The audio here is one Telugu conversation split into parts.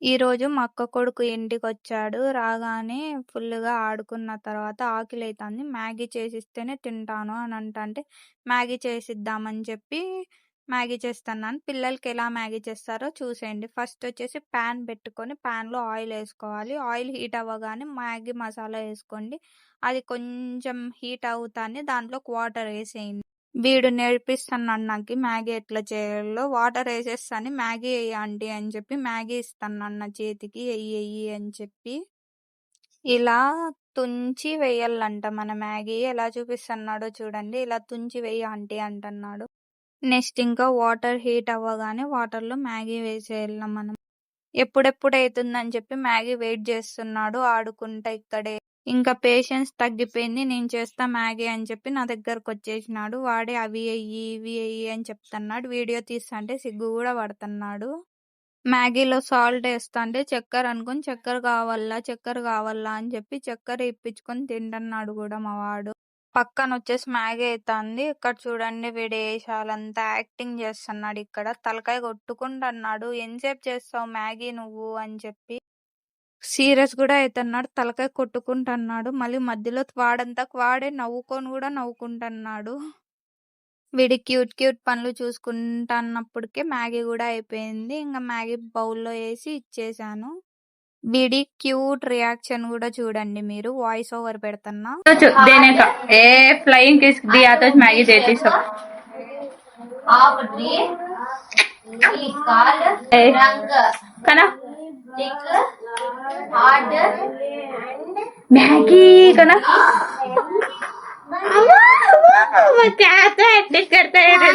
ఈరోజు మా అక్క కొడుకు ఇంటికొచ్చాడు. రాగానే ఫుల్లుగా ఆడుకున్న తర్వాత ఆకలైతాంది. మ్యాగీ చేసిస్తేనే తింటాను అని అంటంటే, మ్యాగీ చేసిద్దామని చెప్పి మ్యాగీ చేస్తన్నాను. పిల్లలకి ఎలా మ్యాగీ చేస్తారో చూసేయండి. ఫస్ట్ వచ్చేసి పాన్ పెట్టుకొని పాన్‌లో ఆయిలేసుకోవాలి. ఆయిల్ హీట్ అవ్వగానే మ్యాగీ మసాలా ఏసుకోండి. అది కొంచెం హీట్ అవుతానే దాంట్లోకి వాటర్ ఏసేయండి. వీడు నేర్పిస్తన్నాడు నాకి మ్యాగీ ఎట్లా చేయాలో. వాటర్ ఏసేస్తాను మ్యాగీ ఎయ్యి ఆంటీ అని చెప్పి మ్యాగీ ఇస్తన్నాను నా చేతికి. ఎయ్యి ఎయ్యి అని చెప్పి. ఇలా తుంచి వెయ్యాలంట మన మ్యాగీ. ఎలా చూపిస్తన్నాడో చూడండి. ఇలా తుంచి వెయ్యి ఆంటీ అంటన్నాడు. నెక్స్ట్ ఇంకా వాటర్ హీట్ అవ్వగానే వాటర్‌లో మ్యాగీ వేసేయాల మనం. ఎప్పుడెప్పుడు అయితుందని చెప్పి మ్యాగీ వెయిట్ చేస్తున్నాడు ఆడుకుంటా ఇక్కడే. ఇంకా పేషెన్స్ తగ్గిపోయింది. నేను చేస్తా మ్యాగీ అని చెప్పి నా దగ్గరకొచ్చేసినాడు. వాడే అవి ఎయ్యి, ఇవి ఎయ్యి అని చెప్తన్నాడు. వీడియో తీస్తాంటే సిగ్గు గూడా పడతన్నాడు. మ్యాగీలో సాల్ట్ ఏస్తాంటే చక్కెర అనుకోని చక్కెర కావాలా అని చెప్పి చక్కెర ఇప్పించుకొని తింటన్నాడు గూడా మా వాడు. పక్కనొచ్చేసి మ్యాగీ అయితాంది. ఇక్కడ చూడండి వీడు ఏషాలంతా యాక్టింగ్ చేస్తన్నాడు ఇక్కడ. తలకాయ కొట్టుకుంటన్నాడు. ఎంతసేపు చేస్తావు మ్యాగీ నువ్వు అని చెప్పి. సీరియస్ గూడా అయితన్నాడు. తలకాయ కొట్టుకుంటన్నాడు. మళ్ళీ మధ్యలో వాడంతకు వాడే నవ్వుకొని గూడా నవ్వుకుంటన్నాడు. వీడి క్యూట్ పనులు చూసుకుంటన్నప్పటికే మ్యాగీ గూడా అయిపోయింది. ఇంగ మ్యాగీ బౌల్‌లో ఏసి ఇచ్చేశాను. వీడి క్యూట్ రియాక్షన్ గూడా చూడండి మీరు. వాయిస్ ఓవర్ పెడతన్నా. देने का ए फ्लाइंग किस दिया तो मैगी देती सब कना मैगी कना क्या तो एक्टिंग करता है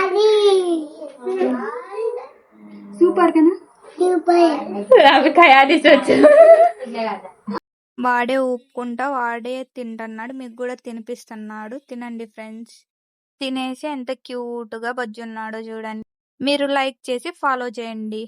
सुपर कना अभी खाया नहीं सोचो వాడే ఊపుకుంటా వాడే తింటన్నాడు. మీకు గూడా తినిపిస్తన్నాడు. తినండి ఫ్రెండ్స్. తినేసి ఎంత క్యూట్‌గా బజ్జున్నాడో చూడండి. మీరు లైక్ చేసి ఫాలో చేయండి.